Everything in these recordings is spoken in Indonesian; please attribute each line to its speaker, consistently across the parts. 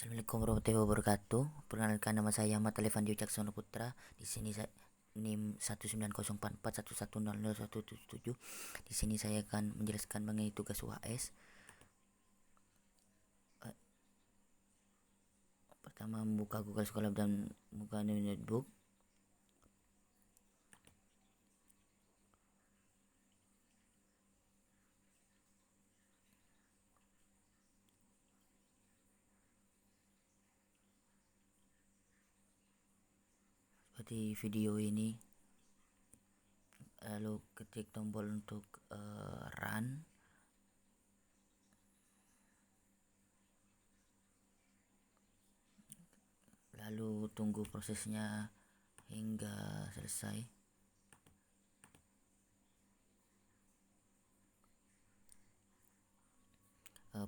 Speaker 1: Assalamualaikum warahmatullahi wabarakatuh. Perkenalkan, nama saya Ahmad Alefandi Wicaksono Putra. Di sini saya NIM 1904411001177. Di sini saya akan menjelaskan mengenai tugas UAS. Pertama, membuka Google Scholar dan buka notebook. Seperti video ini, lalu ketik tombol untuk run. Lalu tunggu prosesnya hingga selesai.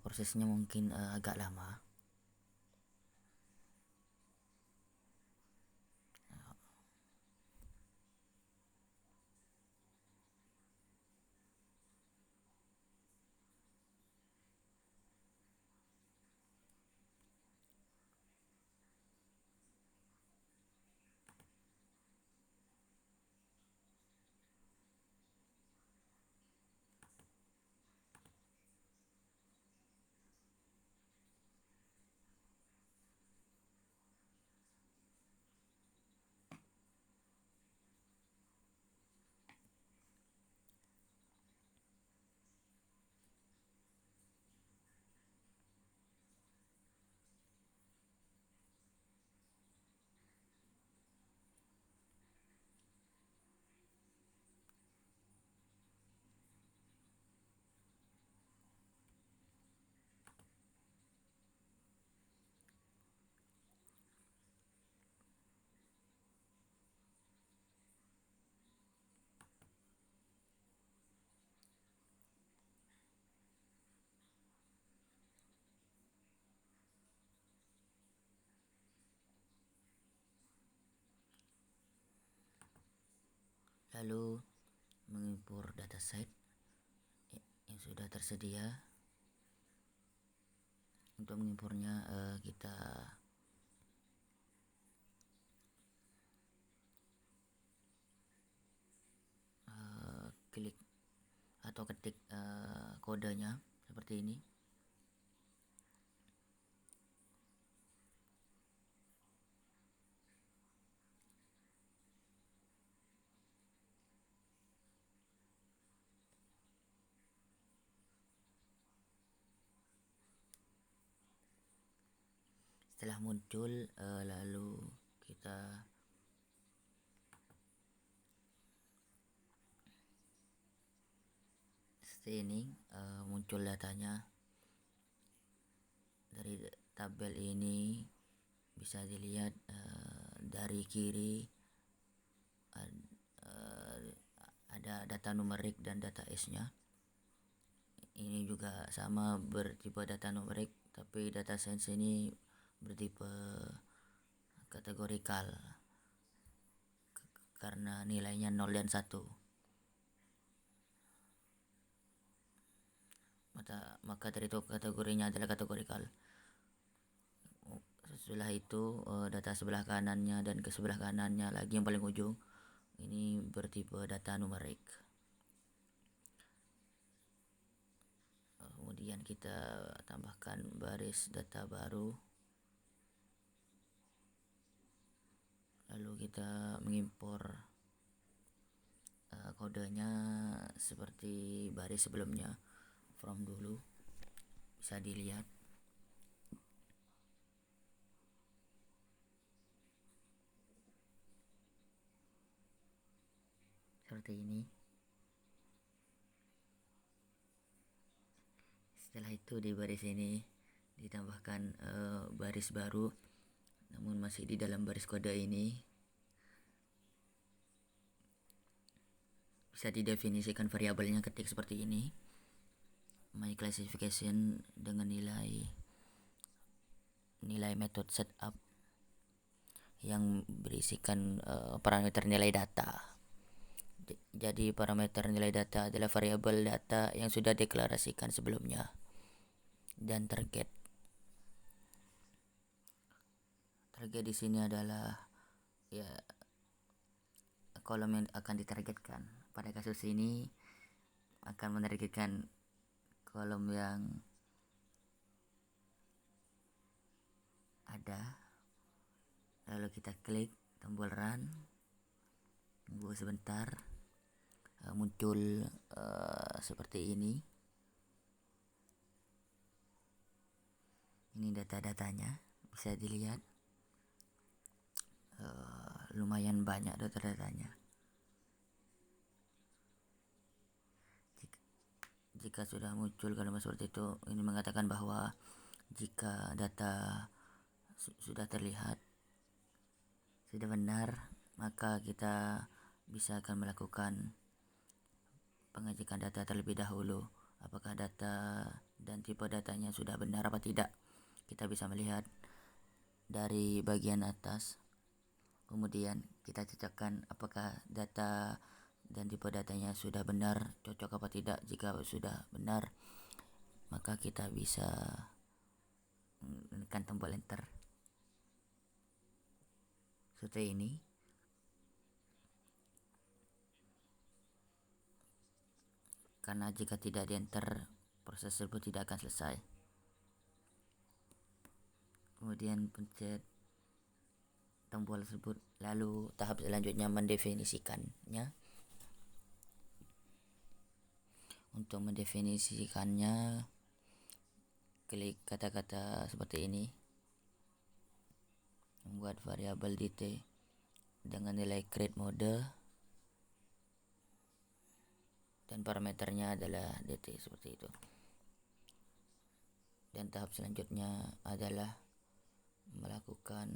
Speaker 1: Prosesnya mungkin agak lama. Lalu mengimpor dataset yang sudah tersedia. Untuk mengimpornya kita klik atau ketik kodenya seperti ini. Setelah muncul lalu kita ini muncul datanya. Dari tabel ini bisa dilihat dari kiri ada data numerik dan data S-nya. Ini juga sama bertipe data numerik, tapi data science ini bertipe kategorikal karena nilainya 0 dan 1. Maka dari itu kategorinya adalah kategorikal. Setelah itu data sebelah kanannya dan ke sebelah kanannya lagi yang paling ujung ini bertipe data numerik. Kemudian kita tambahkan baris data baru. Lalu kita mengimpor kodenya seperti baris sebelumnya, from dulu bisa dilihat seperti ini. Setelah itu di baris ini ditambahkan baris baru, namun masih di dalam baris kode ini. Bisa didefinisikan variabelnya, ketik seperti ini, my classification dengan nilai method setup yang berisikan parameter nilai data. Jadi parameter nilai data adalah variabel data yang sudah deklarasikan sebelumnya dan target. Target di sini adalah ya kolom yang akan ditargetkan. Pada kasus ini akan menargetkan kolom yang ada, lalu kita klik tombol run, tunggu sebentar, muncul seperti ini data-datanya, bisa dilihat lumayan banyak data-datanya. Jika sudah muncul kalimat seperti itu, ini mengatakan bahwa jika data sudah terlihat, sudah benar, maka kita bisa akan melakukan pengecekan data terlebih dahulu. Apakah data dan tipe datanya sudah benar apa tidak. Kita bisa melihat dari bagian atas, kemudian kita cocokkan apakah data dan tipe datanya sudah benar, cocok apa tidak. Jika sudah benar, maka kita bisa menekan tombol enter seperti ini. Karena jika tidak di enter, proses tersebut tidak akan selesai. Kemudian pencet tombol tersebut, lalu tahap selanjutnya mendefinisikannya. Untuk mendefinisikannya, klik kata-kata seperti ini, membuat variabel dt dengan nilai create mode dan parameternya adalah dt seperti itu. Dan tahap selanjutnya adalah melakukan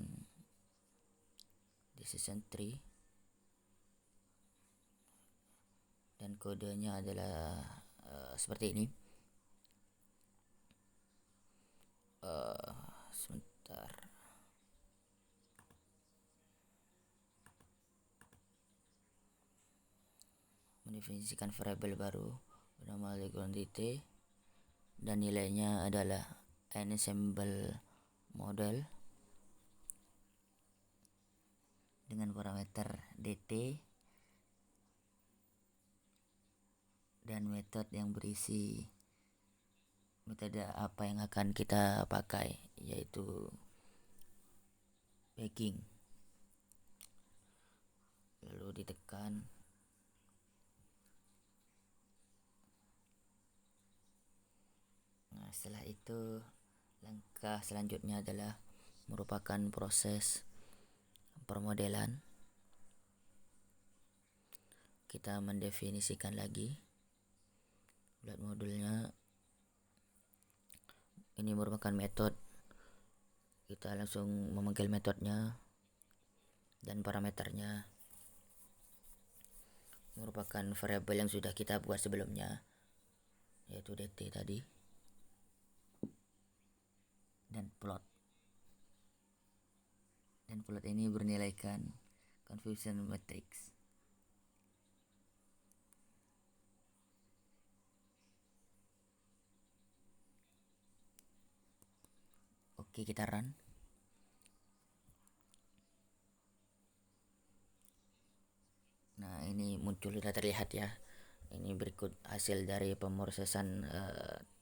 Speaker 1: decision tree, dan kodenya adalah seperti ini. Sebentar, mendefinisikan variabel baru bernama background dt dan nilainya adalah ensemble model dengan parameter dt dan metode yang berisi metode apa yang akan kita pakai, yaitu bagging. Lalu ditekan, nah setelah itu langkah selanjutnya adalah merupakan proses permodelan. Kita mendefinisikan lagi buat modulnya. Ini merupakan metode, kita langsung memanggil metodenya, dan parameternya merupakan variabel yang sudah kita buat sebelumnya, yaitu dt tadi, dan plot ini bernilaikan confusion matrix. Oke, kita run. Nah, ini muncul, sudah terlihat ya. Ini berikut hasil dari pemrosesan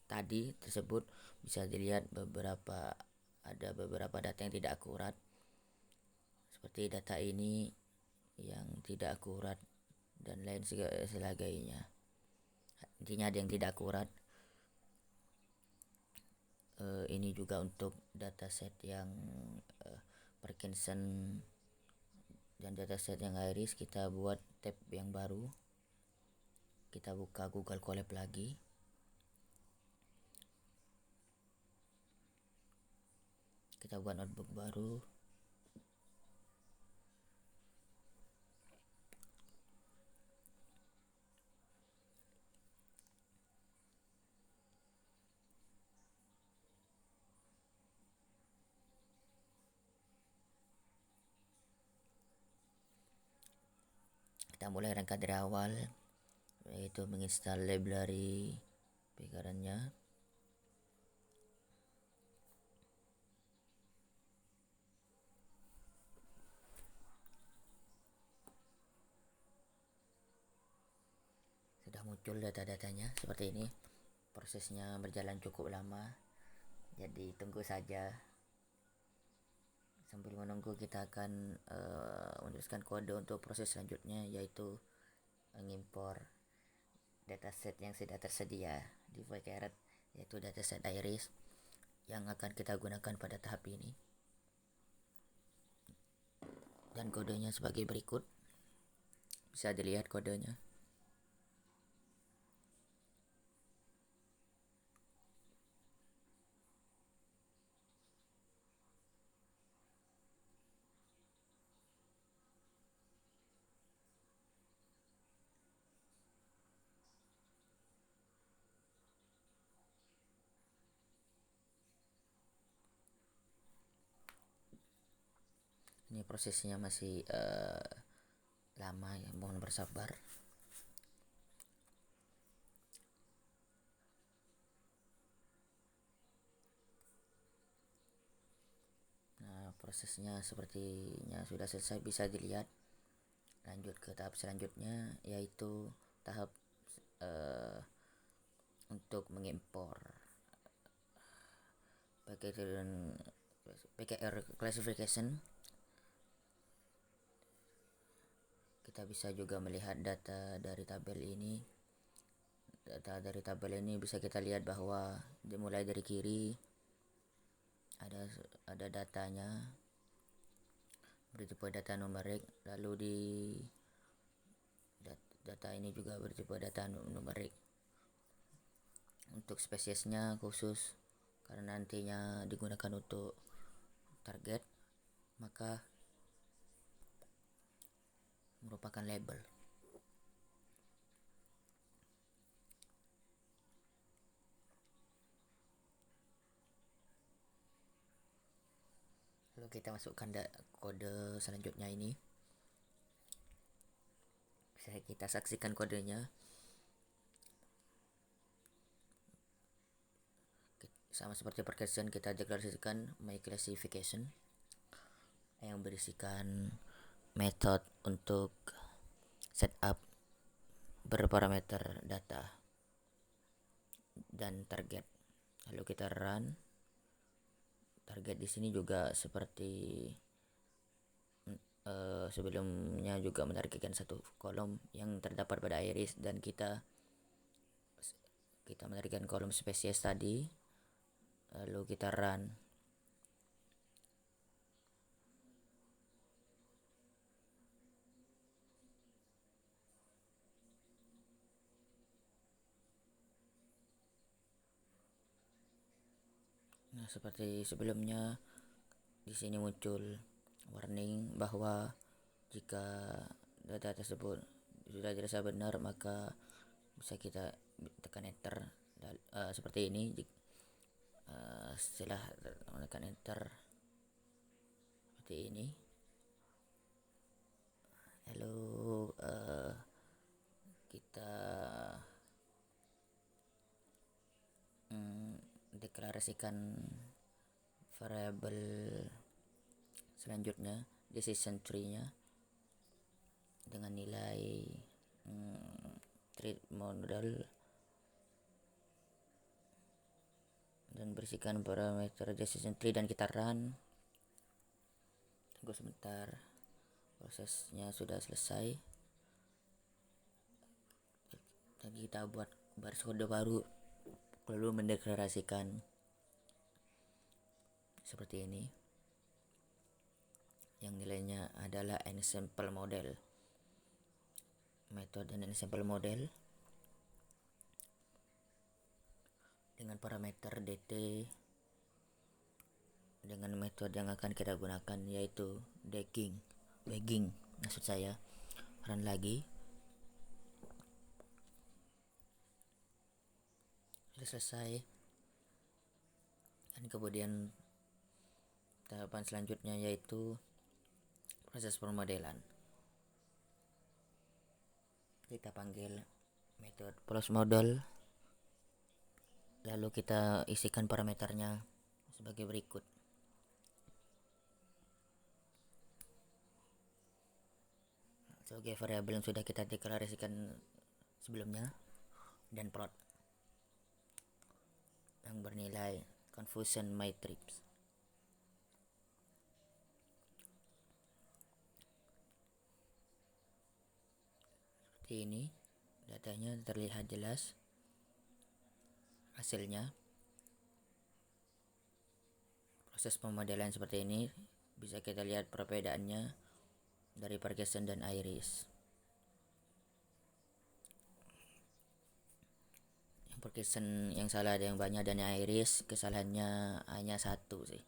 Speaker 1: tadi tersebut. Bisa dilihat ada beberapa data yang tidak akurat, seperti data ini yang tidak akurat dan lain sebagainya. Intinya ada yang tidak akurat. Ini juga untuk dataset yang Parkinson dan dataset yang Iris. Kita buat tab yang baru, kita buka Google Colab lagi, kita buat notebook baru, kita mulai rangka dari awal, yaitu menginstal library pikirannya. muncul data-datanya seperti ini. Prosesnya berjalan cukup lama, jadi tunggu saja. Sambil menunggu kita akan menuliskan kode untuk proses selanjutnya, yaitu mengimpor dataset yang sudah tersedia di Voiceret, yaitu dataset iris yang akan kita gunakan pada tahap ini. Dan kodenya sebagai berikut, bisa dilihat kodenya. Ini prosesnya masih lama ya, mohon bersabar. Nah, prosesnya sepertinya sudah selesai, bisa dilihat. Lanjut ke tahap selanjutnya, yaitu tahap untuk mengimpor PKR classification. Kita bisa juga melihat data dari tabel ini. Data dari tabel ini bisa kita lihat bahwa dimulai dari kiri ada datanya bertipe data numerik, lalu di data ini juga bertipe data numerik. Untuk spesiesnya khusus karena nantinya digunakan untuk target, maka merupakan label. Lalu kita masukkan kode selanjutnya ini. Bisa kita saksikan kodenya. Sama seperti percussion, kita deklarasikan my classification yang berisikan method untuk setup berparameter data dan target. Lalu kita run. Target di sini juga seperti sebelumnya juga menargetkan satu kolom yang terdapat pada iris, dan kita menargetkan kolom spesies tadi. Lalu kita run. Nah, seperti sebelumnya, di sini muncul warning bahwa jika data tersebut sudah dirasa benar, maka bisa kita tekan enter seperti ini. Setelah menekan enter seperti ini, lalu kita deklarasikan variabel selanjutnya, decision tree-nya, dengan nilai treat model, dan berisikan parameter decision tree, dan kita run. Tunggu sebentar, prosesnya sudah selesai. Dan kita buat baris kode baru, lalu mendeklarasikan seperti ini, yang nilainya adalah ensemble model. Metode ensemble model dengan parameter dt dengan metode yang akan kita gunakan, yaitu bagging maksud saya. Run lagi. Sudah selesai. Dan kemudian tahapan selanjutnya yaitu proses permodelan. Kita panggil metode close model, lalu kita isikan parameternya sebagai berikut. Sebagai variabel yang sudah kita deklarasikan sebelumnya. dan plot yang bernilai Confusion Matrix. Seperti ini datanya terlihat jelas hasilnya. Proses pemodelan seperti ini bisa kita lihat perbedaannya dari Ferguson dan Iris. Yang Ferguson yang salah ada yang banyak, dan yang Iris kesalahannya hanya satu sih.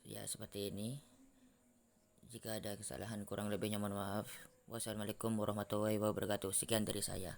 Speaker 1: Ya seperti ini. Jika ada kesalahan kurang lebihnya mohon maaf. Wassalamualaikum warahmatullahi wabarakatuh. Sekian dari saya.